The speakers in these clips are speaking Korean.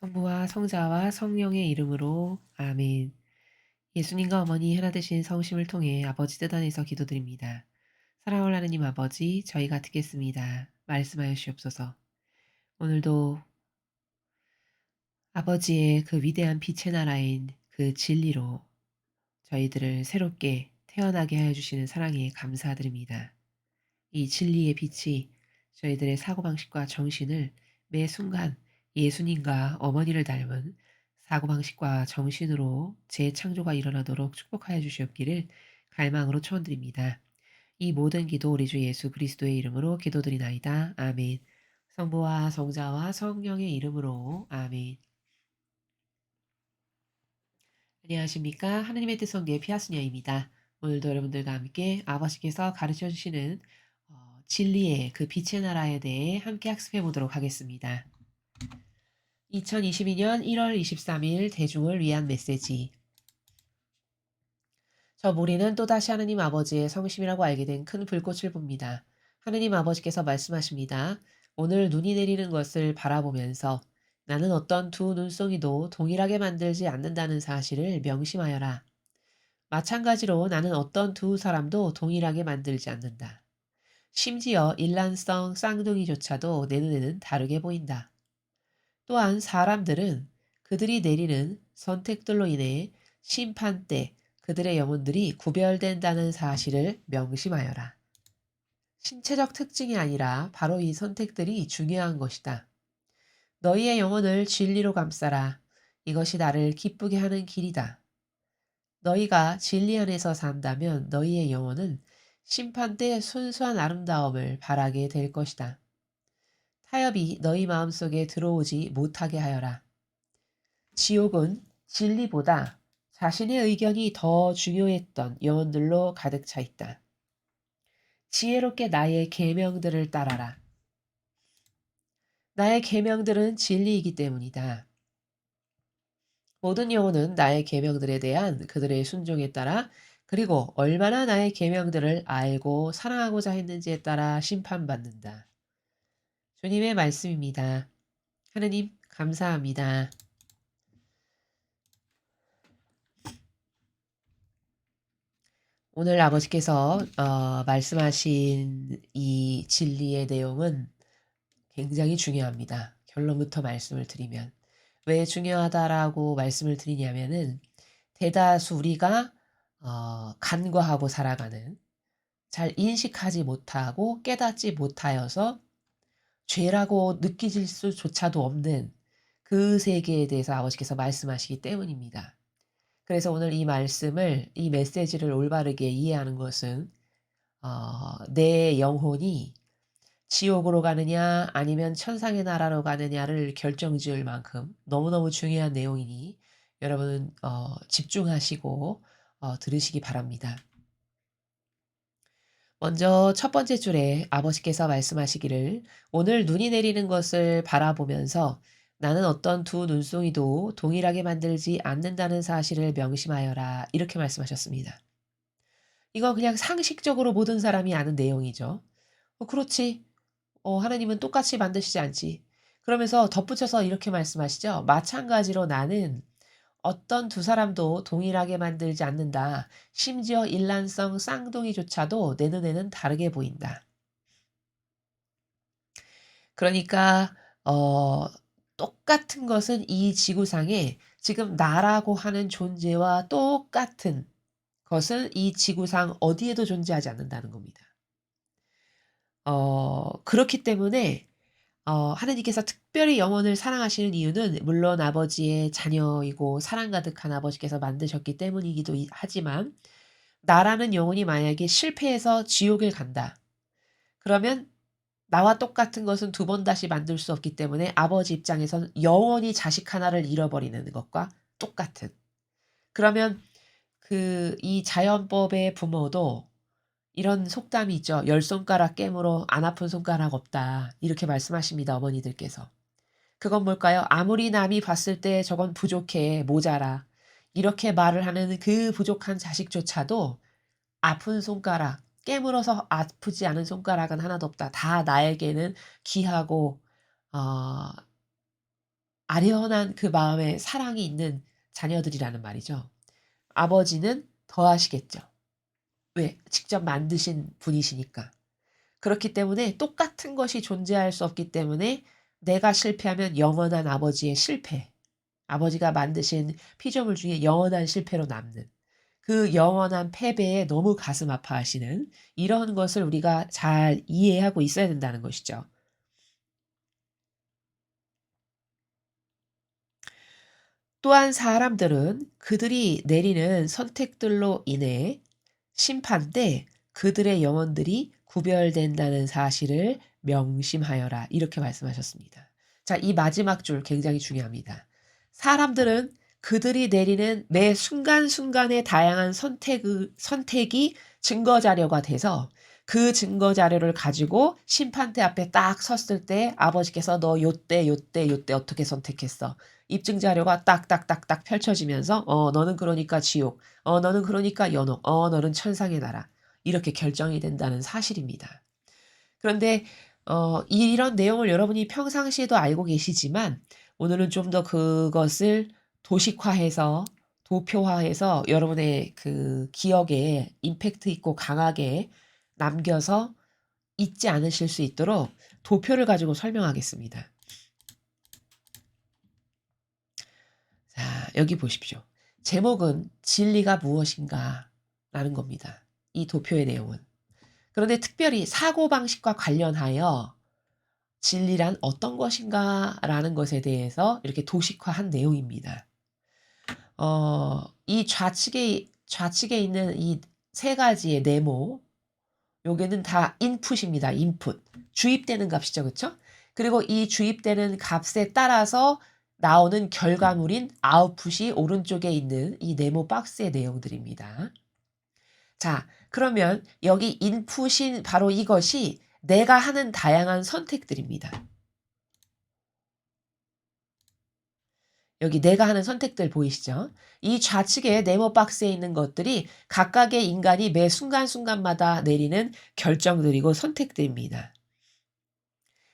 성부와 성자와 성령의 이름으로 아멘. 예수님과 어머니 하나 되신 성심을 통해 아버지 뜻 안에서 기도드립니다. 사랑하는 하나님 아버지, 저희가 듣겠습니다. 말씀하여 주옵소서. 오늘도 아버지의 그 위대한 빛의 나라인 그 진리로 저희들을 새롭게 태어나게 하여 주시는 사랑에 감사드립니다. 이 진리의 빛이 저희들의 사고방식과 정신을 매 순간 예수님과 어머니를 닮은 사고방식과 정신으로 재창조가 일어나도록 축복하여 주시옵기를 갈망으로 초원드립니다. 이 모든 기도 우리 주 예수 그리스도의 이름으로 기도드리나이다. 아멘. 성부와 성자와 성령의 이름으로 아멘. 안녕하십니까. 하느님의 뜻 성교의 피아스녀입니다. 오늘도 여러분들과 함께 아버지께서 가르쳐 주시는 진리의 그 빛의 나라에 대해 함께 학습해 보도록 하겠습니다. 2022년 1월 23일 대중을 위한 메시지. 저 모리는 또다시 하느님 아버지의 성심이라고 알게 된 큰 불꽃을 봅니다. 하느님 아버지께서 말씀하십니다. 오늘 눈이 내리는 것을 바라보면서 나는 어떤 두 눈송이도 동일하게 만들지 않는다는 사실을 명심하여라. 마찬가지로 나는 어떤 두 사람도 동일하게 만들지 않는다. 심지어 일란성 쌍둥이조차도 내 눈에는 다르게 보인다. 또한 사람들은 그들이 내리는 선택들로 인해 심판 때 그들의 영혼들이 구별된다는 사실을 명심하여라. 신체적 특징이 아니라 바로 이 선택들이 중요한 것이다. 너희의 영혼을 진리로 감싸라. 이것이 나를 기쁘게 하는 길이다. 너희가 진리 안에서 산다면 너희의 영혼은 심판 때 순수한 아름다움을 바라게 될 것이다. 타협이 너희 마음속에 들어오지 못하게 하여라. 지옥은 진리보다 자신의 의견이 더 중요했던 영혼들로 가득 차 있다. 지혜롭게 나의 계명들을 따라라. 나의 계명들은 진리이기 때문이다. 모든 영혼은 나의 계명들에 대한 그들의 순종에 따라 그리고 얼마나 나의 계명들을 알고 사랑하고자 했는지에 따라 심판받는다. 주님의 말씀입니다. 하느님 감사합니다. 오늘 아버지께서 말씀하신 이 진리의 내용은 굉장히 중요합니다. 결론부터 말씀을 드리면. 왜 중요하다라고 말씀을 드리냐면은 대다수 우리가 간과하고 살아가는 잘 인식하지 못하고 깨닫지 못하여서 죄라고 느끼질 수조차도 없는 그 세계에 대해서 아버지께서 말씀하시기 때문입니다. 그래서 오늘 이 말씀을 이 메시지를 올바르게 이해하는 것은 내 영혼이 지옥으로 가느냐 아니면 천상의 나라로 가느냐를 결정지을 만큼 너무너무 중요한 내용이니 여러분은 집중하시고 들으시기 바랍니다. 먼저 첫 번째 줄에 아버지께서 말씀하시기를 오늘 눈이 내리는 것을 바라보면서 나는 어떤 두 눈송이도 동일하게 만들지 않는다는 사실을 명심하여라 이렇게 말씀하셨습니다. 이거 그냥 상식적으로 모든 사람이 아는 내용이죠. 그렇지. 하나님은 똑같이 만드시지 않지. 그러면서 덧붙여서 이렇게 말씀하시죠. 마찬가지로 나는 어떤 두 사람도 동일하게 만들지 않는다. 심지어 일란성 쌍둥이조차도 내 눈에는 다르게 보인다. 그러니까 어 똑같은 것은 이 지구상에 지금 나라고 하는 존재와 똑같은 것은 이 지구상 어디에도 존재하지 않는다는 겁니다. 그렇기 때문에 하느님께서 특별히 영혼을 사랑하시는 이유는 물론 아버지의 자녀이고 사랑 가득한 아버지께서 만드셨기 때문이기도 하지만 나라는 영혼이 만약에 실패해서 지옥을 간다. 그러면 나와 똑같은 것은 두 번 다시 만들 수 없기 때문에 아버지 입장에서는 영원히 자식 하나를 잃어버리는 것과 똑같은. 그러면 이 자연법의 부모도 이런 속담이 있죠. "열 손가락 깨물어 안 아픈 손가락 없다." 이렇게 말씀하십니다, 어머니들께서. 그건 뭘까요? 아무리 남이 봤을 때 "저건 부족해. 모자라." 이렇게 말을 하는 그 부족한 자식조차도 아픈 손가락, 깨물어서 아프지 않은 손가락은 하나도 없다. 다 나에게는 귀하고 어 아련한 그 마음에 사랑이 있는 자녀들이라는 말이죠. 아버지는 더 하시겠죠. 왜? 직접 만드신 분이시니까. 그렇기 때문에 똑같은 것이 존재할 수 없기 때문에 내가 실패하면 영원한 아버지의 실패, 아버지가 만드신 피조물 중에 영원한 실패로 남는 그 영원한 패배에 너무 가슴 아파하시는 이런 것을 우리가 잘 이해하고 있어야 된다는 것이죠. 또한 사람들은 그들이 내리는 선택들로 인해 심판 때 그들의 영혼들이 구별된다는 사실을 명심하여라. 이렇게 말씀하셨습니다. 자, 이 마지막 줄 굉장히 중요합니다. 사람들은 그들이 내리는 매 순간순간의 다양한 선택이 증거 자료가 돼서 그 증거 자료를 가지고 심판대 앞에 딱 섰을 때 아버지께서 너 요때 요때 요때 어떻게 선택했어? 입증 자료가 딱딱딱딱 펼쳐지면서 너는 그러니까 지옥, 너는 그러니까 연옥, 너는 천상의 나라 이렇게 결정이 된다는 사실입니다. 그런데 이런 내용을 여러분이 평상시에도 알고 계시지만 오늘은 좀 더 그것을 도식화해서 도표화해서 여러분의 그 기억에 임팩트 있고 강하게 남겨서 잊지 않으실 수 있도록 도표를 가지고 설명하겠습니다. 자, 여기 보십시오. 제목은 진리가 무엇인가 라는 겁니다. 이 도표의 내용은. 그런데 특별히 사고방식과 관련하여 진리란 어떤 것인가 라는 것에 대해서 이렇게 도식화한 내용입니다. 이 좌측에 있는 이 세 가지의 네모, 요게는 다 인풋입니다. 인풋. 주입되는 값이죠. 그쵸? 그리고 이 주입되는 값에 따라서 나오는 결과물인 아웃풋이 오른쪽에 있는 이 네모 박스의 내용들입니다. 자, 그러면 여기 인풋인 바로 이것이 내가 하는 다양한 선택들입니다. 여기 내가 하는 선택들 보이시죠? 이 좌측에 네모 박스에 있는 것들이 각각의 인간이 매 순간순간마다 내리는 결정들이고 선택들입니다.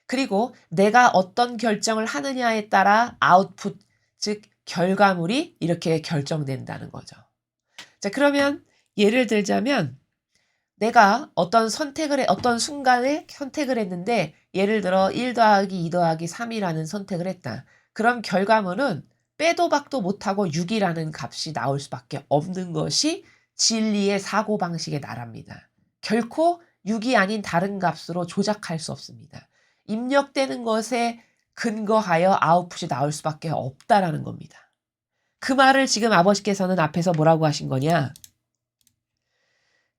그리고 내가 어떤 결정을 하느냐에 따라 아웃풋, 즉 결과물이 이렇게 결정된다는 거죠. 자, 그러면 예를 들자면 내가 어떤 순간에 선택을 했는데 예를 들어 1 더하기 2 더하기 3이라는 선택을 했다. 그럼 결과물은 빼도 박도 못하고 6이라는 값이 나올 수밖에 없는 것이 진리의 사고방식의 나라입니다. 결코 6이 아닌 다른 값으로 조작할 수 없습니다. 입력되는 것에 근거하여 아웃풋이 나올 수밖에 없다라는 겁니다. 그 말을 지금 아버지께서는 앞에서 뭐라고 하신 거냐?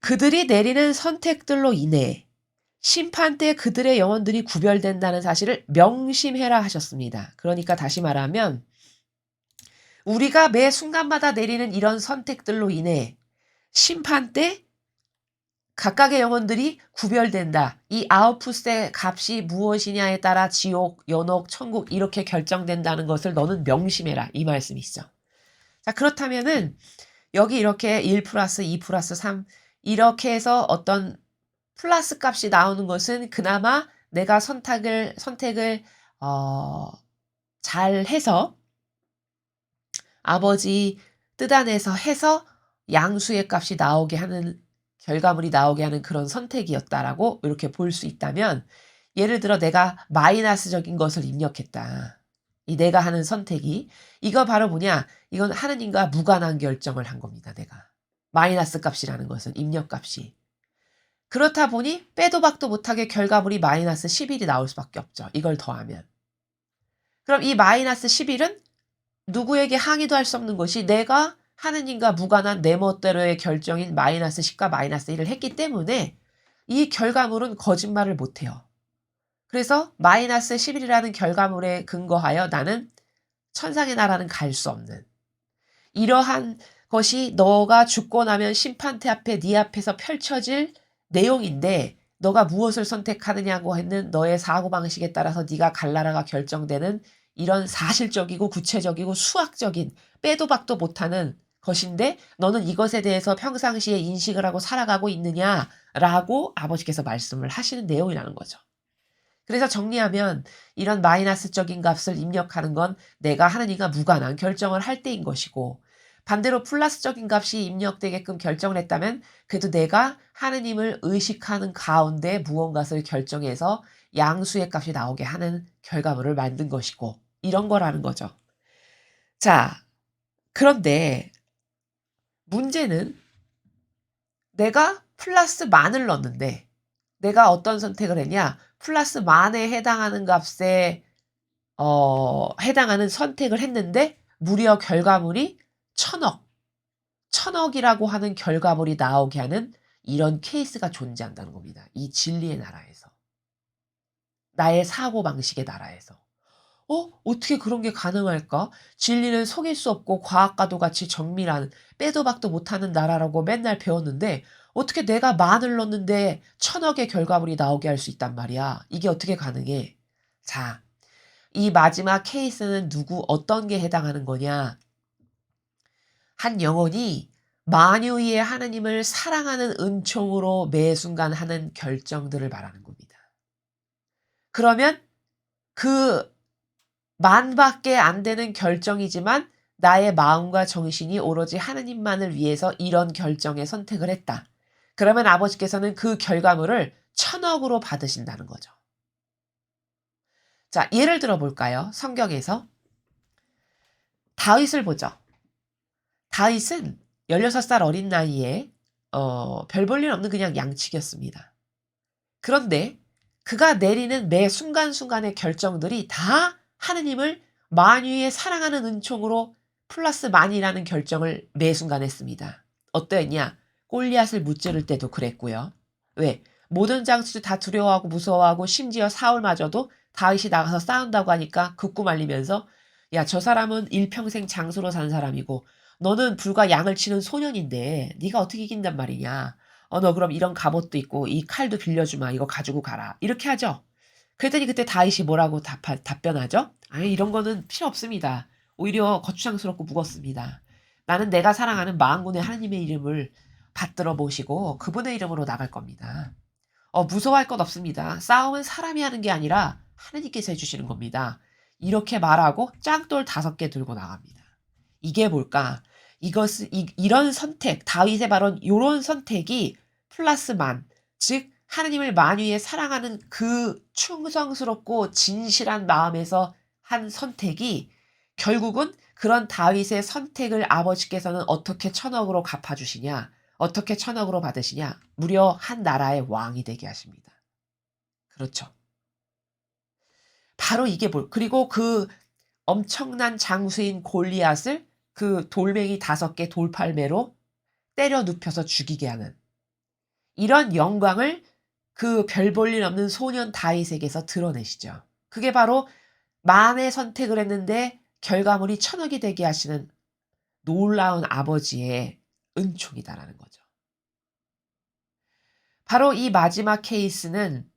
그들이 내리는 선택들로 인해 심판 때 그들의 영혼들이 구별된다는 사실을 명심해라 하셨습니다. 그러니까 다시 말하면 우리가 매 순간마다 내리는 이런 선택들로 인해 심판 때 각각의 영혼들이 구별된다. 이 아웃풋의 값이 무엇이냐에 따라 지옥, 연옥, 천국 이렇게 결정된다는 것을 너는 명심해라. 이 말씀이시죠. 자, 그렇다면은 여기 이렇게 1 플러스 2 플러스 3 이렇게 해서 어떤 플러스 값이 나오는 것은 그나마 내가 선택을 잘 해서 아버지 뜻 안에서 해서 양수의 값이 나오게 하는 결과물이 나오게 하는 그런 선택이었다라고 이렇게 볼 수 있다면 예를 들어 내가 마이너스적인 것을 입력했다. 이 내가 하는 선택이 이거 바로 뭐냐? 이건 하느님과 무관한 결정을 한 겁니다. 내가. 마이너스 값이라는 것은 입력 값이. 그렇다 보니 빼도 박도 못하게 결과물이 마이너스 11이 나올 수밖에 없죠. 이걸 더하면. 그럼 이 마이너스 11은 누구에게 항의도 할 수 없는 것이 내가 하느님과 무관한 내 멋대로의 결정인 마이너스 10과 마이너스 1을 했기 때문에 이 결과물은 거짓말을 못해요. 그래서 마이너스 11이라는 결과물에 근거하여 나는 천상의 나라는 갈 수 없는 이러한 것이 너가 죽고 나면 심판대 앞에 네 앞에서 펼쳐질 내용인데 너가 무엇을 선택하느냐고 했는 너의 사고방식에 따라서 네가 갈 나라가 결정되는 이런 사실적이고 구체적이고 수학적인 빼도 박도 못하는 것인데 너는 이것에 대해서 평상시에 인식을 하고 살아가고 있느냐라고 아버지께서 말씀을 하시는 내용이라는 거죠. 그래서 정리하면 이런 마이너스적인 값을 입력하는 건 내가 하느님과 무관한 결정을 할 때인 것이고, 반대로 플러스적인 값이 입력되게끔 결정을 했다면 그래도 내가 하느님을 의식하는 가운데 무언가를 결정해서 양수의 값이 나오게 하는 결과물을 만든 것이고, 이런 거라는 거죠. 자, 그런데 문제는 내가 플러스 만을 넣었는데 내가 어떤 선택을 했냐? 플러스 만에 해당하는 값에 해당하는 선택을 했는데 무려 결과물이 1000억, 1000억이라고 하는 결과물이 나오게 하는 이런 케이스가 존재한다는 겁니다. 이 진리의 나라에서. 나의 사고방식의 나라에서. 어떻게 그런 게 가능할까? 진리는 속일 수 없고 과학과도 같이 정밀한 빼도 박도 못하는 나라라고 맨날 배웠는데 어떻게 내가 만을 넣었는데 1000억의 결과물이 나오게 할 수 있단 말이야. 이게 어떻게 가능해? 자, 이 마지막 케이스는 어떤 게 해당하는 거냐? 한 영혼이 만유의 하느님을 사랑하는 은총으로 매 순간 하는 결정들을 말하는 겁니다. 그러면 그 만밖에 안 되는 결정이지만 나의 마음과 정신이 오로지 하느님만을 위해서 이런 결정에 선택을 했다. 그러면 아버지께서는 그 결과물을 1000억으로 받으신다는 거죠. 자, 예를 들어 볼까요? 성경에서 다윗을 보죠. 다윗은 16살 어린 나이에 별 볼 일 없는 그냥 양치기였습니다. 그런데 그가 내리는 매 순간순간의 결정들이 다 하느님을 만유의 사랑하는 은총으로 플러스 만이라는 결정을 매 순간 했습니다. 어떠했냐? 골리앗을 무찌를 때도 그랬고요. 왜? 모든 장수들 다 두려워하고 무서워하고 심지어 사울마저도 다윗이 나가서 싸운다고 하니까 극구 말리면서 야, 저 사람은 일평생 장수로 산 사람이고 너는 불과 양을 치는 소년인데 네가 어떻게 이긴단 말이냐. 너 그럼 이런 갑옷도 있고 이 칼도 빌려주마. 이거 가지고 가라. 이렇게 하죠. 그랬더니 그때 다윗이 뭐라고 답변하죠? 아니 이런 거는 필요 없습니다. 오히려 거추장스럽고 무겁습니다. 나는 내가 사랑하는 만군의 하나님의 이름을 받들어 모시고 그분의 이름으로 나갈 겁니다. 무서워할 것 없습니다. 싸움은 사람이 하는 게 아니라 하느님께서 해주시는 겁니다. 이렇게 말하고 짱돌 5개 들고 나갑니다. 이게 뭘까? 이런 선택, 다윗의 바로 이런 선택이 플러스 만, 즉 하느님을 만유에 사랑하는 그 충성스럽고 진실한 마음에서 한 선택이 결국은 그런 다윗의 선택을 아버지께서는 어떻게 1000억으로 갚아주시냐? 어떻게 1000억으로 받으시냐? 무려 한 나라의 왕이 되게 하십니다. 그렇죠. 바로 이게 그리고 그 엄청난 장수인 골리앗을 그 돌멩이 5개 돌팔매로 때려 눕혀서 죽이게 하는 이런 영광을 그 별 볼 일 없는 소년 다윗에게서 드러내시죠. 그게 바로 만의 선택을 했는데 결과물이 1000억이 되게 하시는 놀라운 아버지의 은총이다라는 거죠. 바로 이 마지막 케이스는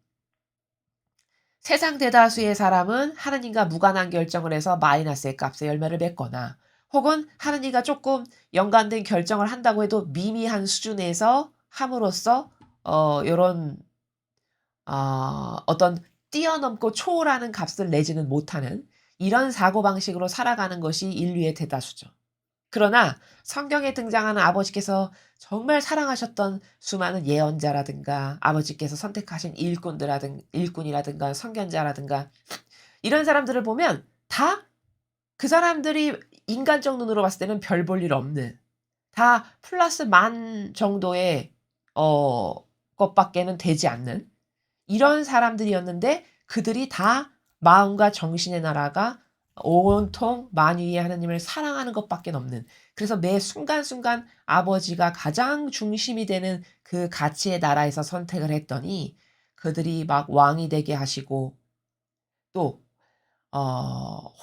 세상 대다수의 사람은 하느님과 무관한 결정을 해서 마이너스의 값에 열매를 맺거나 혹은 하느님과 조금 연관된 결정을 한다고 해도 미미한 수준에서 함으로써 요런 어떤 뛰어넘고 초월하는 값을 내지는 못하는 이런 사고방식으로 살아가는 것이 인류의 대다수죠. 그러나 성경에 등장하는 아버지께서 정말 사랑하셨던 수많은 예언자라든가 아버지께서 선택하신 일꾼이라든가 선견자라든가 이런 사람들을 보면 다 그 사람들이 인간적 눈으로 봤을 때는 별 볼 일 없는 다 플러스 만 정도의 것밖에는 되지 않는 이런 사람들이었는데 그들이 다 마음과 정신의 나라가 온통 만유의 하나님을 사랑하는 것밖에 없는 그래서 매 순간순간 아버지가 가장 중심이 되는 그 가치의 나라에서 선택을 했더니 그들이 막 왕이 되게 하시고 또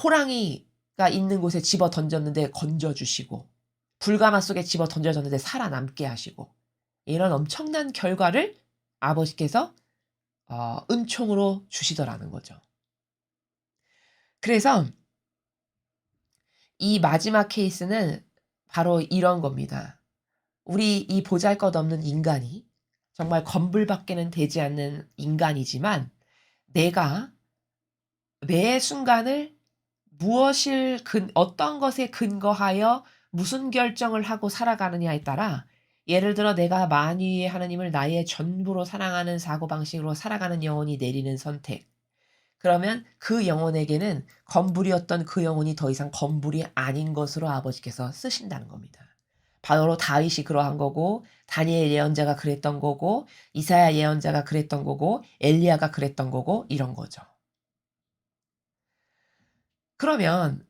호랑이가 있는 곳에 집어 던졌는데 건져주시고 불가마 속에 집어 던져졌는데 살아남게 하시고 이런 엄청난 결과를 아버지께서 은총으로 주시더라는 거죠. 그래서 이 마지막 케이스는 바로 이런 겁니다. 우리 이 보잘것없는 인간이 정말 건불밖에는 되지 않는 인간이지만 내가 매 순간을 어떤 것에 근거하여 무슨 결정을 하고 살아가느냐에 따라 예를 들어 내가 만유의 하나님을 나의 전부로 사랑하는 사고방식으로 살아가는 영혼이 내리는 선택. 그러면 그 영혼에게는 건불이었던 그 영혼이 더 이상 건불이 아닌 것으로 아버지께서 쓰신다는 겁니다. 바로 다윗이 그러한 거고 다니엘 예언자가 그랬던 거고 이사야 예언자가 그랬던 거고 엘리야가 그랬던 거고 이런 거죠. 그러면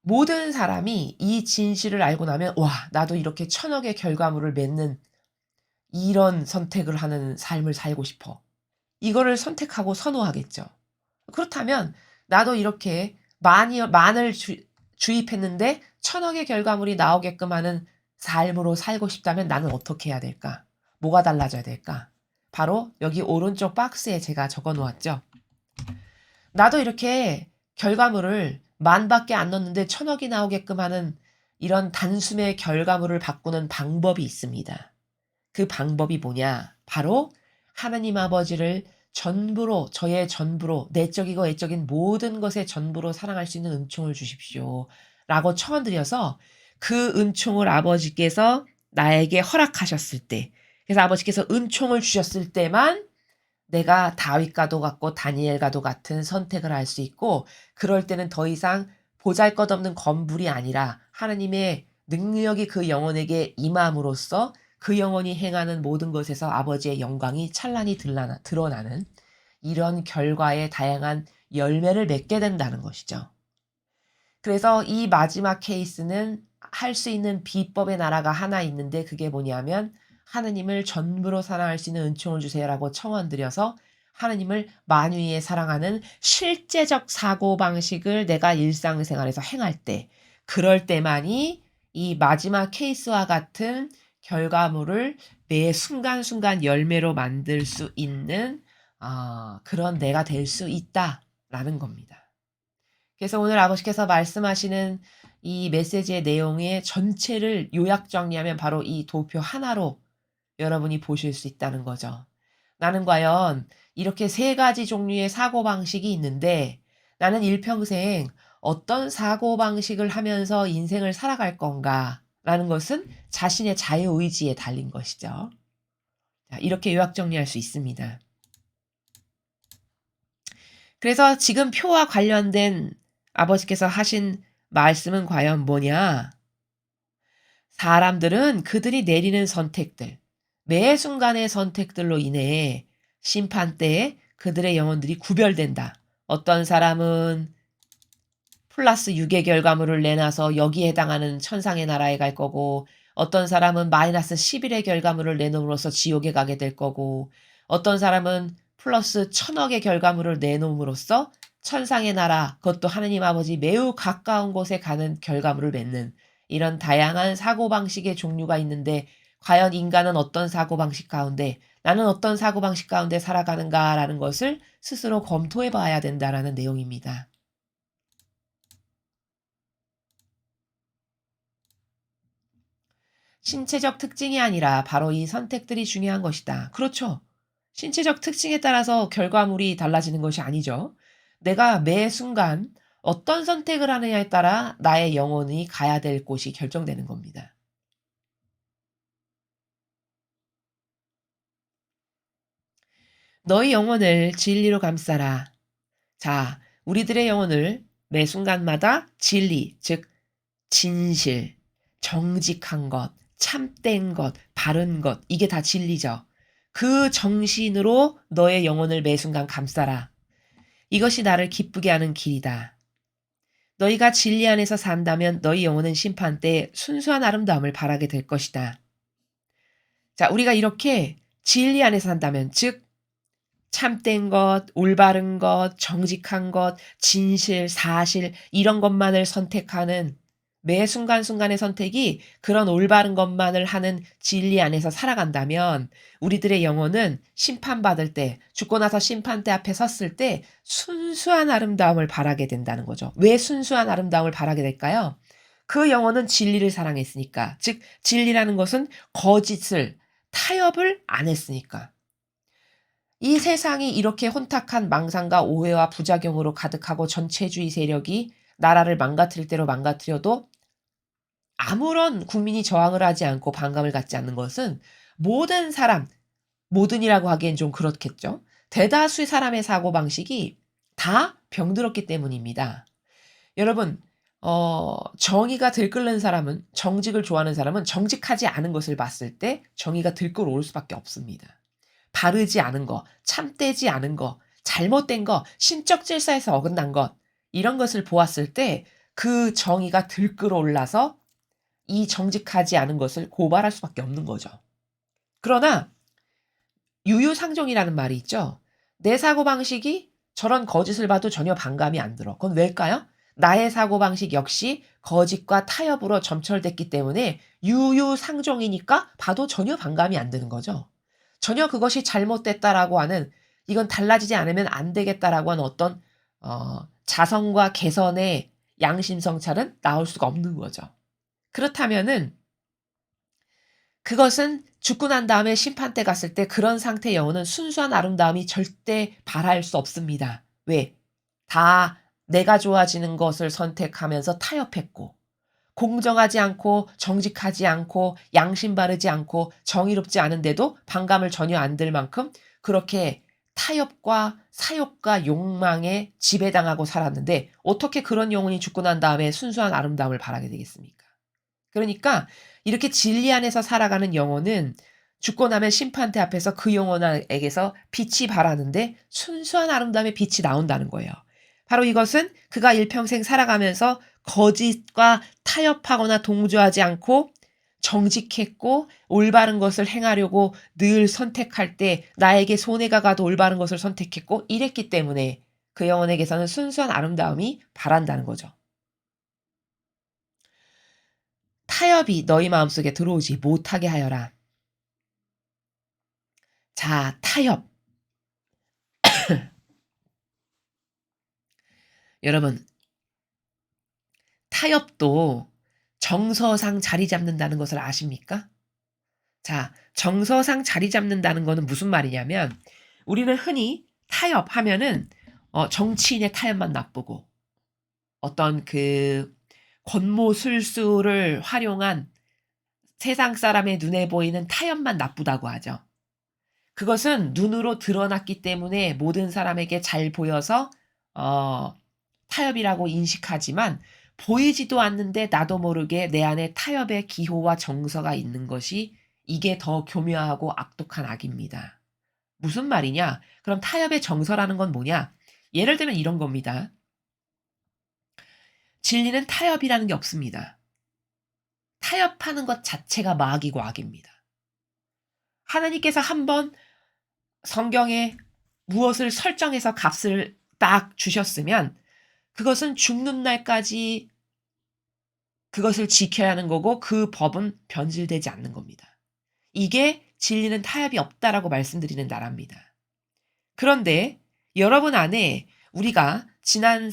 모든 사람이 이 진실을 알고 나면 '와 나도 이렇게 천억의 결과물을 맺는 이런 선택을 하는 삶을 살고 싶어.' 이거를 선택하고 선호하겠죠. 그렇다면 나도 이렇게 만을 주입했는데 천억의 결과물이 나오게끔 하는 삶으로 살고 싶다면 나는 어떻게 해야 될까? 뭐가 달라져야 될까? 바로 여기 오른쪽 박스에 제가 적어 놓았죠. 나도 이렇게 결과물을 밖에 안 넣었는데 천억이 나오게끔 하는 이런 단숨에 결과물을 바꾸는 방법이 있습니다. 그 방법이 뭐냐? 바로 하나님 아버지를 전부로 저의 전부로 내적이고 외적인 모든 것의 전부로 사랑할 수 있는 은총을 주십시오. 라고 청원드려서 그 은총을 아버지께서 나에게 허락하셨을 때 그래서 아버지께서 은총을 주셨을 때만 내가 다윗과도 같고 다니엘과도 같은 선택을 할 수 있고 그럴 때는 더 이상 보잘것없는 건불이 아니라 하나님의 능력이 그 영혼에게 임함으로써 그 영혼이 행하는 모든 것에서 아버지의 영광이 찬란히 드러나는 이런 결과의 다양한 열매를 맺게 된다는 것이죠. 그래서 이 마지막 케이스는 할 수 있는 비법의 나라가 하나 있는데 그게 뭐냐면 하느님을 전부로 사랑할 수 있는 은총을 주세요라고 청원드려서 하느님을 만유에 사랑하는 실제적 사고방식을 내가 일상생활에서 행할 때 그럴 때만이 이 마지막 케이스와 같은 결과물을 매 순간순간 열매로 만들 수 있는 그런 내가 될 수 있다라는 겁니다. 그래서 오늘 아버지께서 말씀하시는 이 메시지의 내용의 전체를 요약 정리하면 바로 이 도표 하나로 여러분이 보실 수 있다는 거죠. 나는 과연 이렇게 세 가지 종류의 사고방식이 있는데 나는 일평생 어떤 사고방식을 하면서 인생을 살아갈 건가? 라는 것은 자신의 자유의지에 달린 것이죠. 자, 이렇게 요약 정리할 수 있습니다. 그래서 지금 표와 관련된 아버지께서 하신 말씀은 과연 뭐냐? 사람들은 그들이 내리는 선택들, 매 순간의 선택들로 인해 심판때에 그들의 영혼들이 구별된다. 어떤 사람은 플러스 6의 결과물을 내놔서 여기에 해당하는 천상의 나라에 갈 거고 어떤 사람은 마이너스 11의 결과물을 내놓음으로써 지옥에 가게 될 거고 어떤 사람은 플러스 1000억의 결과물을 내놓음으로써 천상의 나라 그것도 하느님 아버지 매우 가까운 곳에 가는 결과물을 맺는 이런 다양한 사고방식의 종류가 있는데 과연 인간은 어떤 사고방식 가운데 나는 어떤 사고방식 가운데 살아가는가라는 것을 스스로 검토해 봐야 된다라는 내용입니다. 신체적 특징이 아니라 바로 이 선택들이 중요한 것이다. 그렇죠. 신체적 특징에 따라서 결과물이 달라지는 것이 아니죠. 내가 매 순간 어떤 선택을 하느냐에 따라 나의 영혼이 가야 될 곳이 결정되는 겁니다. 너희 영혼을 진리로 감싸라. 자, 우리들의 영혼을 매 순간마다 진리, 즉 진실, 정직한 것, 참된 것, 바른 것 이게 다 진리죠. 그 정신으로 너의 영혼을 매 순간 감싸라. 이것이 나를 기쁘게 하는 길이다. 너희가 진리 안에서 산다면 너희 영혼은 심판 때 순수한 아름다움을 바라게 될 것이다. 자, 우리가 이렇게 진리 안에서 산다면 즉 참된 것, 올바른 것, 정직한 것, 진실, 사실 이런 것만을 선택하는 매 순간순간의 선택이 그런 올바른 것만을 하는 진리 안에서 살아간다면 우리들의 영혼은 심판받을 때 죽고 나서 심판대 앞에 섰을 때 순수한 아름다움을 바라게 된다는 거죠. 왜 순수한 아름다움을 바라게 될까요? 그 영혼은 진리를 사랑했으니까. 즉 진리라는 것은 거짓을 타협을 안 했으니까. 이 세상이 이렇게 혼탁한 망상과 오해와 부작용으로 가득하고 전체주의 세력이 나라를 망가뜨릴 대로 망가뜨려도 아무런 국민이 저항을 하지 않고 반감을 갖지 않는 것은 모든 사람, 모든이라고 하기엔 좀 그렇겠죠. 대다수의 사람의 사고방식이 다 병들었기 때문입니다. 여러분, 정의가 들끓는 사람은, 정직을 좋아하는 사람은 정직하지 않은 것을 봤을 때 정의가 들끓어올 수밖에 없습니다. 바르지 않은 거, 참되지 않은 거, 잘못된 거, 신적 질서에서 어긋난 것, 이런 것을 보았을 때 그 정의가 들끓어올라서 이 정직하지 않은 것을 고발할 수밖에 없는 거죠. 그러나 유유상종이라는 말이 있죠. 내 사고방식이 저런 거짓을 봐도 전혀 반감이 안 들어. 그건 왜일까요? 나의 사고방식 역시 거짓과 타협으로 점철됐기 때문에 유유상종이니까 봐도 전혀 반감이 안 드는 거죠. 전혀 그것이 잘못됐다라고 하는, 이건 달라지지 않으면 안 되겠다라고 하는 어떤 자성과 개선의 양심 성찰은 나올 수가 없는 거죠. 그렇다면은 그것은 죽고 난 다음에 심판대 갔을 때 그런 상태의 영혼은 순수한 아름다움이 절대 발할 수 없습니다. 왜? 다 내가 좋아지는 것을 선택하면서 타협했고, 공정하지 않고 정직하지 않고 양심 바르지 않고 정의롭지 않은데도 반감을 전혀 안 들 만큼 그렇게 타협과 사욕과 욕망에 지배당하고 살았는데 어떻게 그런 영혼이 죽고 난 다음에 순수한 아름다움을 바라게 되겠습니까? 그러니까 이렇게 진리 안에서 살아가는 영혼은 죽고 나면 심판대 앞에서 그 영혼에게서 빛이 발하는데 순수한 아름다움의 빛이 나온다는 거예요. 바로 이것은 그가 일평생 살아가면서 거짓과 타협하거나 동조하지 않고 정직했고 올바른 것을 행하려고 늘 선택할 때 나에게 손해가 가도 올바른 것을 선택했고 이랬기 때문에 그 영혼에게서는 순수한 아름다움이 발한다는 거죠. 타협이 너희 마음속에 들어오지 못하게 하여라. 자, 타협. 여러분, 타협도 정서상 자리 잡는다는 것을 아십니까? 자, 정서상 자리 잡는다는 것은 무슨 말이냐면 우리는 흔히 타협하면은 정치인의 타협만 나쁘고 어떤 그 권모술수를 활용한 세상 사람의 눈에 보이는 타협만 나쁘다고 하죠. 그것은 눈으로 드러났기 때문에 모든 사람에게 잘 보여서 타협이라고 인식하지만 보이지도 않는데 나도 모르게 내 안에 타협의 기호와 정서가 있는 것이 이게 더 교묘하고 악독한 악입니다. 무슨 말이냐? 그럼 타협의 정서라는 건 뭐냐? 예를 들면 이런 겁니다. 진리는 타협이라는 게 없습니다. 타협하는 것 자체가 마귀고 악입니다. 하나님께서 한번 성경에 무엇을 설정해서 값을 딱 주셨으면 그것은 죽는 날까지 그것을 지켜야 하는 거고 그 법은 변질되지 않는 겁니다. 이게 진리는 타협이 없다라고 말씀드리는 나라입니다. 그런데 여러분 안에 우리가 지난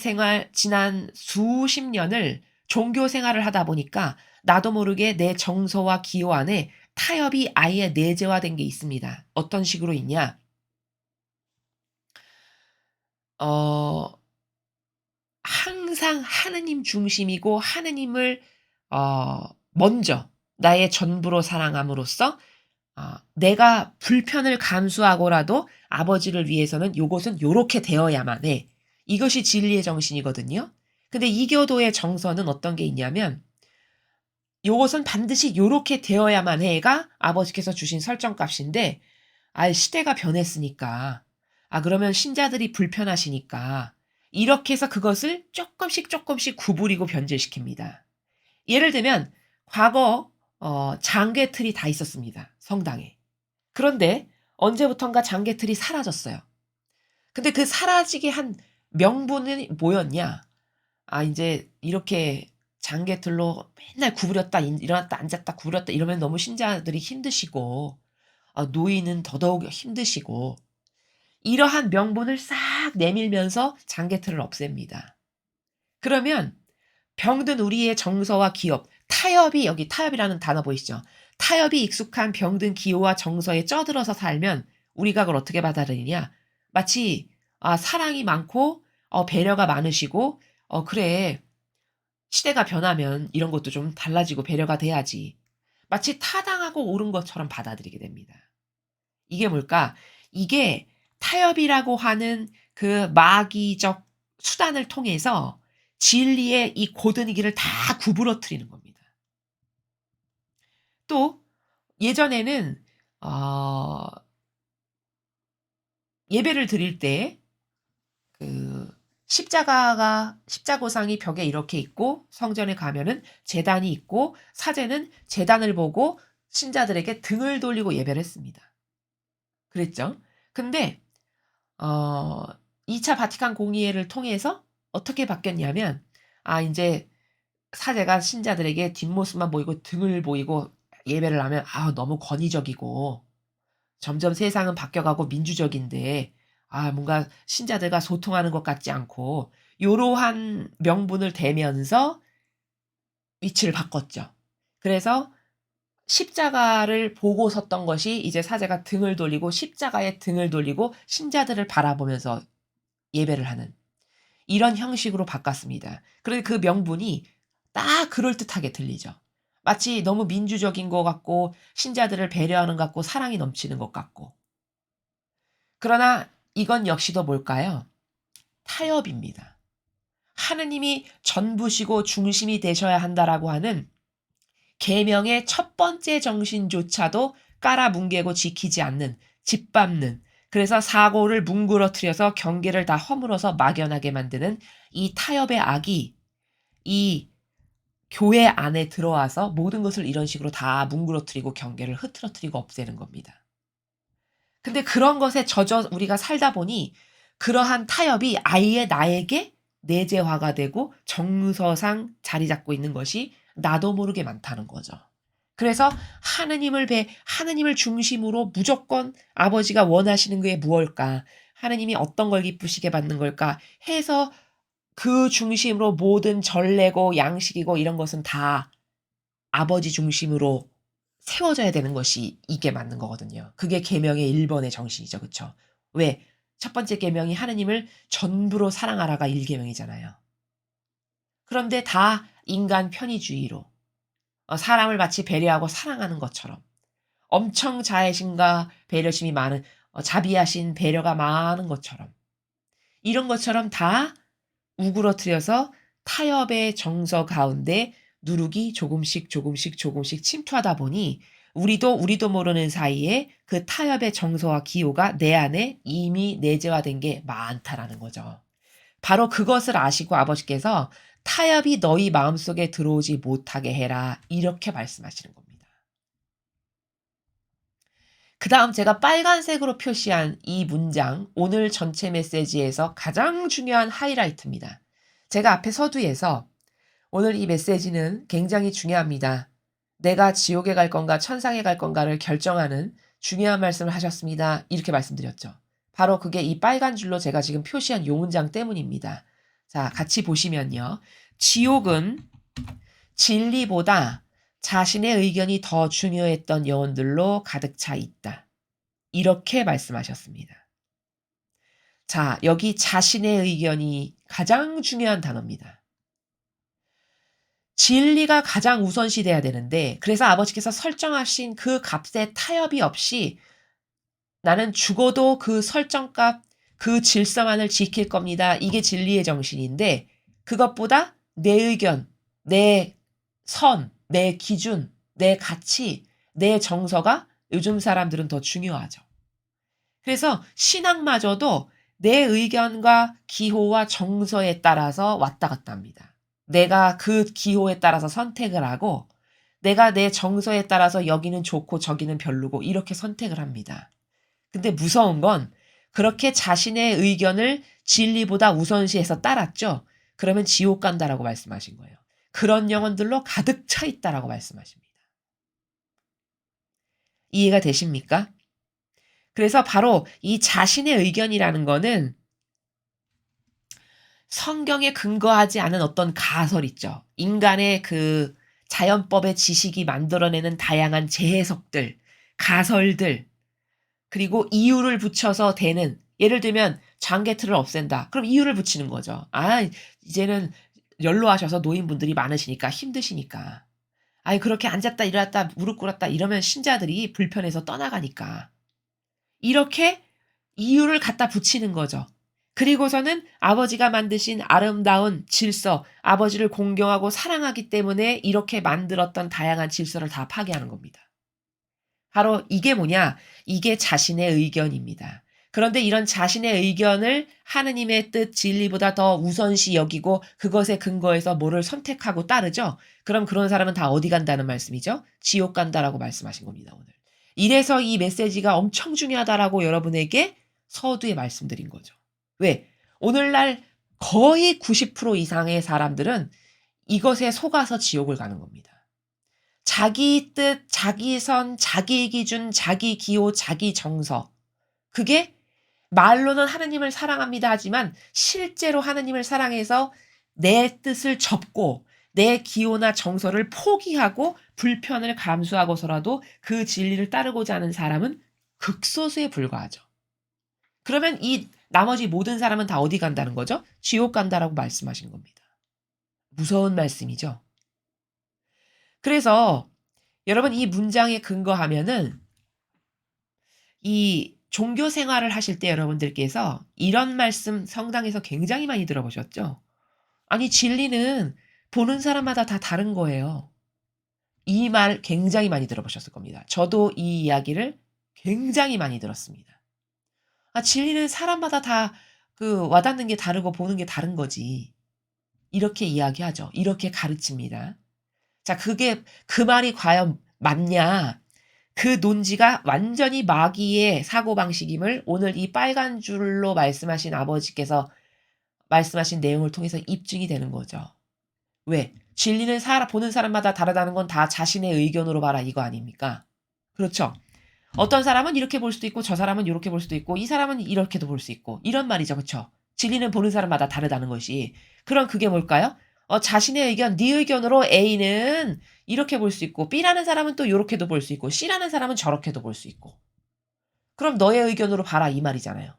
수십 년을 종교 생활을 하다 보니까 나도 모르게 내 정서와 기호 안에 타협이 아예 내재화된 게 있습니다. 어떤 식으로 있냐? 어 항상 하느님 중심이고 하느님을 먼저 나의 전부로 사랑함으로써 내가 불편을 감수하고라도 아버지를 위해서는 요것은 요렇게 되어야만 해. 이것이 진리의 정신이거든요. 근데 이교도의 정서는 어떤 게 있냐면 요것은 반드시 요렇게 되어야만 해가 아버지께서 주신 설정값인데 시대가 변했으니까 그러면 신자들이 불편하시니까 이렇게 해서 그것을 조금씩 구부리고 변질시킵니다. 예를 들면 과거 장개틀이 다 있었습니다. 성당에. 그런데 언제부턴가 장개틀이 사라졌어요. 근데 그 사라지게 한 명분이 뭐였냐? 이제 이렇게 장개틀로 맨날 구부렸다 일어났다 앉았다 구부렸다 이러면 너무 신자들이 힘드시고 노인은 더더욱 힘드시고 이러한 명분을 싹 내밀면서 장개틀을 없앱니다. 그러면 병든 우리의 정서와 기업, 타협이 여기 타협이라는 단어 보이시죠? 타협이 익숙한 병든 기호와 정서에 쩌들어서 살면 우리가 그걸 어떻게 받아들이냐? 마치 사랑이 많고 배려가 많으시고 그래 시대가 변하면 이런 것도 좀 달라지고 배려가 돼야지. 마치 타당하고 옳은 것처럼 받아들이게 됩니다. 이게 뭘까? 이게 타협이라고 하는 그 마귀적 수단을 통해서 진리의 이 고든이기를 다 구부러뜨리는 겁니다. 또 예전에는 어 예배를 드릴 때 그 십자고상이 벽에 이렇게 있고 성전에 가면은 제단이 있고 사제는 제단을 보고 신자들에게 등을 돌리고 예배를 했습니다. 그랬죠. 근데 어 2차 바티칸 공의회를 통해서 어떻게 바뀌었냐면 인제 사제가 신자들에게 뒷모습만 보이고 등을 보이고 예배를 하면 너무 권위적이고 점점 세상은 바뀌어가고 민주적인데 뭔가 신자들과 소통하는 것 같지 않고 요러한 명분을 대면서 위치를 바꿨죠. 그래서 십자가를 보고 섰던 것이 이제 사제가 등을 돌리고 십자가에 등을 돌리고 신자들을 바라보면서 예배를 하는 이런 형식으로 바꿨습니다. 그런데 그 명분이 딱 그럴듯하게 들리죠. 마치 너무 민주적인 것 같고 신자들을 배려하는 것 같고 사랑이 넘치는 것 같고. 그러나 이건 역시도 뭘까요? 타협입니다. 하느님이 전부시고 중심이 되셔야 한다라고 하는 계명의 첫 번째 정신조차도 깔아뭉개고 지키지 않는, 짓밟는, 그래서 사고를 뭉그러뜨려서 경계를 다 허물어서 막연하게 만드는 이 타협의 악이 이 교회 안에 들어와서 모든 것을 이런 식으로 다 뭉그러뜨리고 경계를 흐트러뜨리고 없애는 겁니다. 근데 그런 것에 젖어 우리가 살다 보니 그러한 타협이 아예 나에게 내재화가 되고 정서상 자리 잡고 있는 것이 나도 모르게 많다는 거죠. 그래서 하느님을 중심으로 무조건 아버지가 원하시는 게 무엇일까? 하느님이 어떤 걸 기쁘시게 받는 걸까? 해서 그 중심으로 모든 전례고 양식이고 이런 것은 다 아버지 중심으로 세워져야 되는 것이 이게 맞는 거거든요. 그게 계명의 1번의 정신이죠. 그쵸? 왜? 첫 번째 계명이 하느님을 전부로 사랑하라가 1계명이잖아요. 그런데 다 인간 편의주의로 사람을 마치 배려하고 사랑하는 것처럼 엄청 자애심과 배려심이 많은 자비하신 배려가 많은 것처럼 이런 것처럼 다 우그러뜨려서 타협의 정서 가운데 누룩이 조금씩 침투하다 보니 우리도 모르는 사이에 그 타협의 정서와 기호가 내 안에 이미 내재화된 게 많다라는 거죠. 바로 그것을 아시고 아버지께서 타협이 너희 마음속에 들어오지 못하게 해라 이렇게 말씀하시는 겁니다. 그다음 제가 빨간색으로 표시한 이 문장 오늘 전체 메시지에서 가장 중요한 하이라이트입니다. 제가 앞에 서두에서 오늘 이 메시지는 굉장히 중요합니다. 내가 지옥에 갈 건가 천상에 갈 건가를 결정하는 중요한 말씀을 하셨습니다. 이렇게 말씀드렸죠. 바로 그게 이 빨간 줄로 제가 지금 표시한 요 문장 때문입니다. 자, 같이 보시면요. 지옥은 진리보다 자신의 의견이 더 중요했던 영혼들로 가득 차 있다. 이렇게 말씀하셨습니다. 자, 여기 자신의 의견이 가장 중요한 단어입니다. 진리가 가장 우선시 돼야 되는데 그래서 아버지께서 설정하신 그 값에 타협이 없이 나는 죽어도 그 설정값, 그 질서만을 지킬 겁니다. 이게 진리의 정신인데 그것보다 내 의견, 내 선, 내 기준, 내 가치, 내 정서가 요즘 사람들은 더 중요하죠. 그래서 신앙마저도 내 의견과 기호와 정서에 따라서 왔다 갔다 합니다. 내가 그 기호에 따라서 선택을 하고 내가 내 정서에 따라서 여기는 좋고 저기는 별로고 이렇게 선택을 합니다. 근데 무서운 건 그렇게 자신의 의견을 진리보다 우선시해서 따랐죠. 그러면 지옥 간다라고 말씀하신 거예요. 그런 영혼들로 가득 차 있다라고 말씀하십니다. 이해가 되십니까? 그래서 바로 이 자신의 의견이라는 거는 성경에 근거하지 않은 어떤 가설 있죠. 인간의 그 자연법의 지식이 만들어내는 다양한 재해석들, 가설들, 그리고 이유를 붙여서 되는, 예를 들면 장개틀을 없앤다. 그럼 이유를 붙이는 거죠. 아, 이제는 연로하셔서 노인분들이 많으시니까 힘드시니까. 아이, 그렇게 앉았다 일어났다 무릎 꿇었다 이러면 신자들이 불편해서 떠나가니까. 이렇게 이유를 갖다 붙이는 거죠. 그리고서는 아버지가 만드신 아름다운 질서, 아버지를 공경하고 사랑하기 때문에 이렇게 만들었던 다양한 질서를 다 파괴하는 겁니다. 바로 이게 뭐냐? 이게 자신의 의견입니다. 그런데 이런 자신의 의견을 하느님의 뜻, 진리보다 더 우선시 여기고 그것에 근거해서 뭐를 선택하고 따르죠? 그럼 그런 사람은 다 어디 간다는 말씀이죠? 지옥 간다라고 말씀하신 겁니다, 오늘. 이래서 이 메시지가 엄청 중요하다라고 여러분에게 서두에 말씀드린 거죠. 왜? 오늘날 거의 90% 이상의 사람들은 이것에 속아서 지옥을 가는 겁니다. 자기 뜻, 자기 선, 자기 기준, 자기 기호, 자기 정서. 그게 말로는 하느님을 사랑합니다 하지만 실제로 하느님을 사랑해서 내 뜻을 접고 내 기호나 정서를 포기하고 불편을 감수하고서라도 그 진리를 따르고자 하는 사람은 극소수에 불과하죠. 그러면 이 나머지 모든 사람은 다 어디 간다는 거죠? 지옥 간다라고 말씀하신 겁니다. 무서운 말씀이죠. 그래서 여러분 이 문장에 근거하면은 이 종교 생활을 하실 때 여러분들께서 이런 말씀 성당에서 굉장히 많이 들어보셨죠? 아니, 진리는 보는 사람마다 다 다른 거예요. 이 말 굉장히 많이 들어보셨을 겁니다. 저도 이 이야기를 굉장히 많이 들었습니다. 아, 진리는 사람마다 다 와닿는 게 다르고 보는 게 다른 거지. 이렇게 이야기하죠. 이렇게 가르칩니다. 자, 그 말이 과연 맞냐? 그 논지가 완전히 마귀의 사고방식임을 오늘 이 빨간 줄로 말씀하신 아버지께서 말씀하신 내용을 통해서 입증이 되는 거죠. 왜? 진리는 보는 사람마다 다르다는 건 다 자신의 의견으로 봐라 이거 아닙니까? 그렇죠? 어떤 사람은 이렇게 볼 수도 있고 저 사람은 이렇게 볼 수도 있고 이 사람은 이렇게도 볼 수 있고 이런 말이죠. 그렇죠? 진리는 보는 사람마다 다르다는 것이. 그럼 그게 뭘까요? 자신의 의견, 네 의견으로 A는 이렇게 볼 수 있고 B라는 사람은 또 이렇게도 볼 수 있고 C라는 사람은 저렇게도 볼 수 있고. 그럼 너의 의견으로 봐라 이 말이잖아요.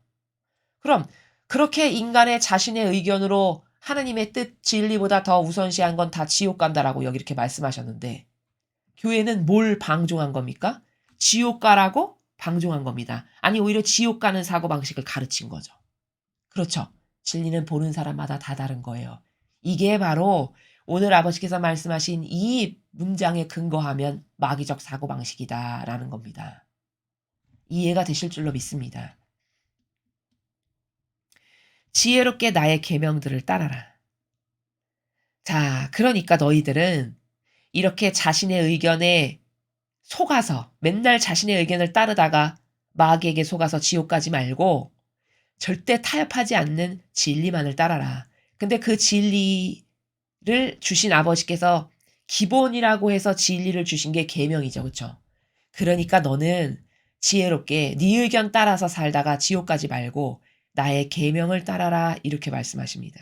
그럼 그렇게 인간의 자신의 의견으로 하나님의 뜻, 진리보다 더 우선시한 건 다 지옥 간다라고 여기 이렇게 말씀하셨는데 교회는 뭘 방종한 겁니까? 지옥 가라고 방종한 겁니다. 아니 오히려 지옥 가는 사고방식을 가르친 거죠. 그렇죠. 진리는 보는 사람마다 다 다른 거예요. 이게 바로 오늘 아버지께서 말씀하신 이 문장에 근거하면 마귀적 사고방식이다라는 겁니다. 이해가 되실 줄로 믿습니다. 지혜롭게 나의 계명들을 따라라. 자, 그러니까 너희들은 이렇게 자신의 의견에 속아서 맨날 자신의 의견을 따르다가 마귀에게 속아서 지옥 가지 말고 절대 타협하지 않는 진리만을 따라라. 근데 그 진리를 주신 아버지께서 기본이라고 해서 진리를 주신 게 계명이죠. 그렇죠? 그러니까 너는 지혜롭게 네 의견 따라서 살다가 지옥 가지 말고 나의 계명을 따라라 이렇게 말씀하십니다.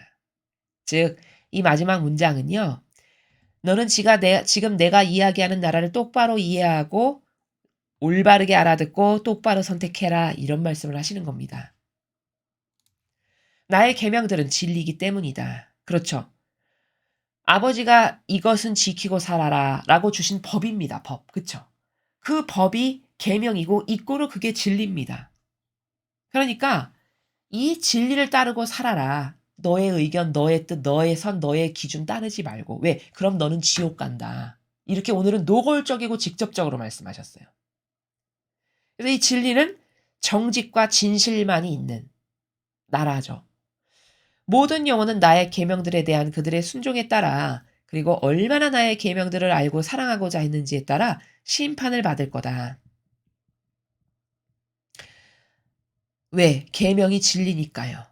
즉 이 마지막 문장은요. 너는 지금 내가 이야기하는 나라를 똑바로 이해하고 올바르게 알아듣고 똑바로 선택해라 이런 말씀을 하시는 겁니다. 나의 계명들은 진리이기 때문이다. 그렇죠. 아버지가 이것은 지키고 살아라 라고 주신 법입니다. 법. 그쵸? 그 법이 계명이고 이꼬르 그게 진리입니다. 그러니까 이 진리를 따르고 살아라. 너의 의견, 너의 뜻, 너의 선, 너의 기준 따르지 말고. 왜? 그럼 너는 지옥 간다. 이렇게 오늘은 노골적이고 직접적으로 말씀하셨어요. 그래서 이 진리는 정직과 진실만이 있는 나라죠. 모든 영혼은 나의 계명들에 대한 그들의 순종에 따라 그리고 얼마나 나의 계명들을 알고 사랑하고자 했는지에 따라 심판을 받을 거다. 왜? 계명이 진리니까요.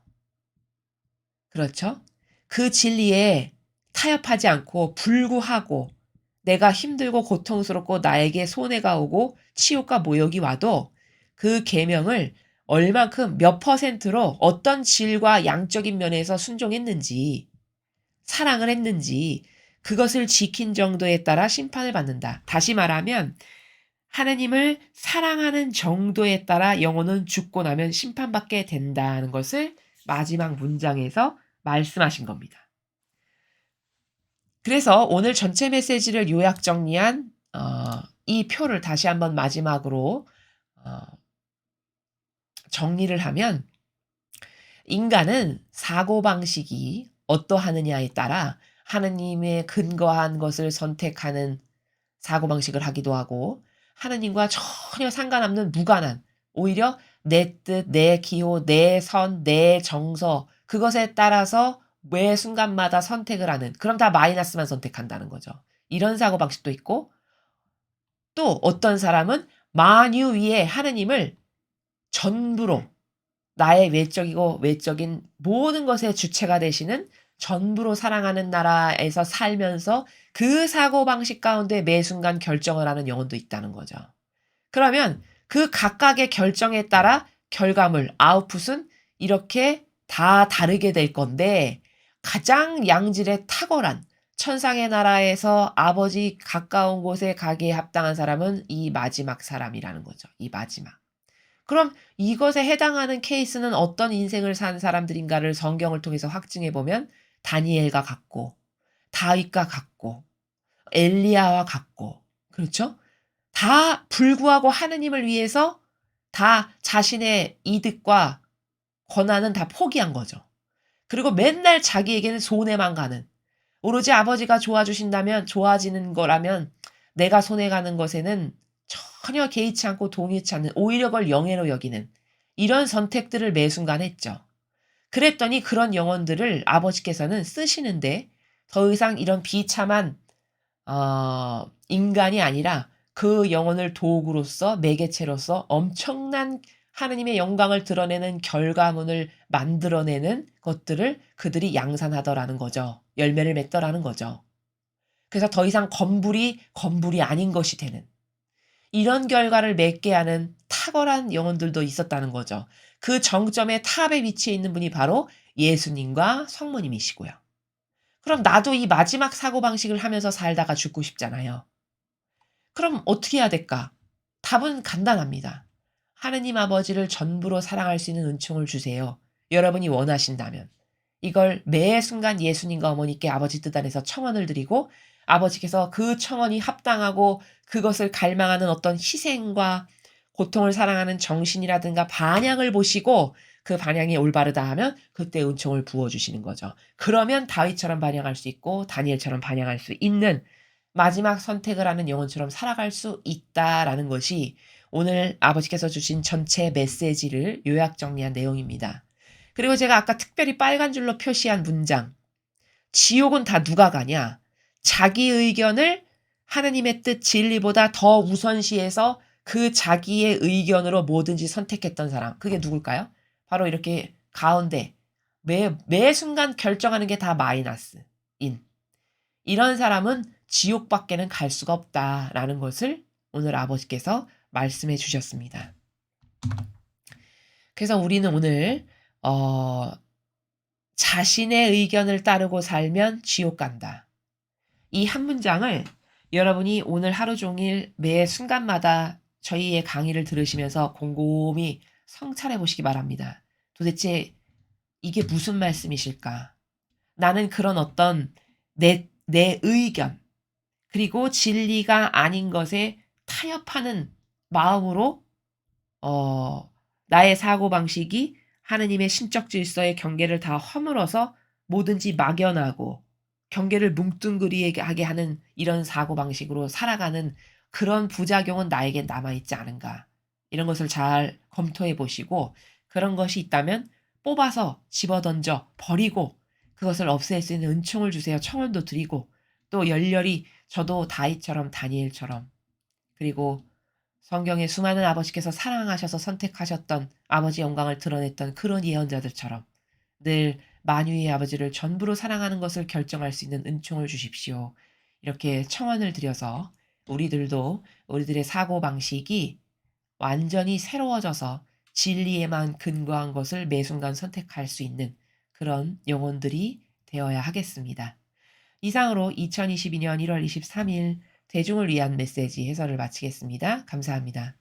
그렇죠? 그 진리에 타협하지 않고 불구하고 내가 힘들고 고통스럽고 나에게 손해가 오고 치욕과 모욕이 와도 그 계명을 얼만큼 몇 퍼센트로 어떤 질과 양적인 면에서 순종했는지 사랑을 했는지 그것을 지킨 정도에 따라 심판을 받는다. 다시 말하면 하느님을 사랑하는 정도에 따라 영혼은 죽고 나면 심판받게 된다는 것을 마지막 문장에서 말씀하신 겁니다. 그래서 오늘 전체 메시지를 요약 정리한 이 표를 다시 한번 마지막으로 어 정리를 하면, 인간은 사고방식이 어떠하느냐에 따라 하느님의 근거한 것을 선택하는 사고방식을 하기도 하고, 하느님과 전혀 상관없는 무관한, 오히려 내 뜻, 내 기호, 내 선, 내 정서, 그것에 따라서 매 순간마다 선택을 하는, 그럼 다 마이너스만 선택한다는 거죠. 이런 사고방식도 있고, 또 어떤 사람은 만유 위에 하느님을 전부로, 나의 외적이고 외적인 모든 것의 주체가 되시는 전부로 사랑하는 나라에서 살면서 그 사고방식 가운데 매 순간 결정을 하는 영혼도 있다는 거죠. 그러면 그 각각의 결정에 따라 결과물, 아웃풋은 이렇게 다 다르게 될 건데, 가장 양질의 탁월한 천상의 나라에서 아버지 가까운 곳에 가기에 합당한 사람은 이 마지막 사람이라는 거죠. 이 마지막. 그럼 이것에 해당하는 케이스는 어떤 인생을 산 사람들인가를 성경을 통해서 확증해 보면, 다니엘과 같고, 다윗과 같고, 엘리야와 같고, 그렇죠? 다 불구하고 하느님을 위해서 다 자신의 이득과 권한은 다 포기한 거죠. 그리고 맨날 자기에게는 손해만 가는, 오로지 아버지가 좋아주신다면, 좋아지는 거라면 내가 손해가는 것에는 전혀 개의치 않고 동의치 않는, 오히려 그걸 영예로 여기는 이런 선택들을 매 순간 했죠. 그랬더니 그런 영혼들을 아버지께서는 쓰시는데, 더 이상 이런 비참한 인간이 아니라 그 영혼을 도구로서, 매개체로서 엄청난 하느님의 영광을 드러내는 결과물을 만들어내는 것들을 그들이 양산하더라는 거죠. 열매를 맺더라는 거죠. 그래서 더 이상 건불이 아닌 것이 되는, 이런 결과를 맺게 하는 탁월한 영혼들도 있었다는 거죠. 그 정점의 탑에 위치해 있는 분이 바로 예수님과 성모님이시고요. 그럼 나도 이 마지막 사고방식을 하면서 살다가 죽고 싶잖아요. 그럼 어떻게 해야 될까? 답은 간단합니다. 하느님 아버지를 전부로 사랑할 수 있는 은총을 주세요. 여러분이 원하신다면. 이걸 매 순간 예수님과 어머니께 아버지 뜻 안에서 청원을 드리고, 아버지께서 그 청원이 합당하고 그것을 갈망하는 어떤 희생과 고통을 사랑하는 정신이라든가 반향을 보시고, 그 반향이 올바르다 하면 그때 은총을 부어주시는 거죠. 그러면 다윗처럼 반향할 수 있고 다니엘처럼 반향할 수 있는, 마지막 선택을 하는 영혼처럼 살아갈 수 있다라는 것이 오늘 아버지께서 주신 전체 메시지를 요약 정리한 내용입니다. 그리고 제가 아까 특별히 빨간 줄로 표시한 문장, 지옥은 다 누가 가냐? 자기 의견을 하느님의 뜻 진리보다 더 우선시해서 그 자기의 의견으로 뭐든지 선택했던 사람, 그게 누굴까요? 바로 이렇게 가운데 매 순간 결정하는 게 다 마이너스인, 이런 사람은 지옥밖에는 갈 수가 없다라는 것을 오늘 아버지께서 말씀해 주셨습니다. 그래서 우리는 오늘 자신의 의견을 따르고 살면 지옥 간다, 이 한 문장을 여러분이 오늘 하루 종일 매 순간마다 저희의 강의를 들으시면서 곰곰이 성찰해 보시기 바랍니다. 도대체 이게 무슨 말씀이실까? 나는 그런 어떤 내 의견, 그리고 진리가 아닌 것에 타협하는 마음으로 나의 사고방식이 하느님의 신적 질서의 경계를 다 허물어서 뭐든지 막연하고 경계를 뭉뚱그리하게 하는 이런 사고방식으로 살아가는 그런 부작용은 나에게 남아있지 않은가. 이런 것을 잘 검토해 보시고, 그런 것이 있다면 뽑아서 집어던져 버리고 그것을 없앨 수 있는 은총을 주세요. 청원도 드리고, 또 열렬히 저도 다윗처럼 다니엘처럼, 그리고 성경의 수많은 아버지께서 사랑하셔서 선택하셨던 아버지 영광을 드러냈던 그런 예언자들처럼 늘 만유의 아버지를 전부로 사랑하는 것을 결정할 수 있는 은총을 주십시오. 이렇게 청원을 드려서 우리들도 우리들의 사고방식이 완전히 새로워져서 진리에만 근거한 것을 매 순간 선택할 수 있는 그런 영혼들이 되어야 하겠습니다. 이상으로 2022년 1월 23일 대중을 위한 메시지 해설을 마치겠습니다. 감사합니다.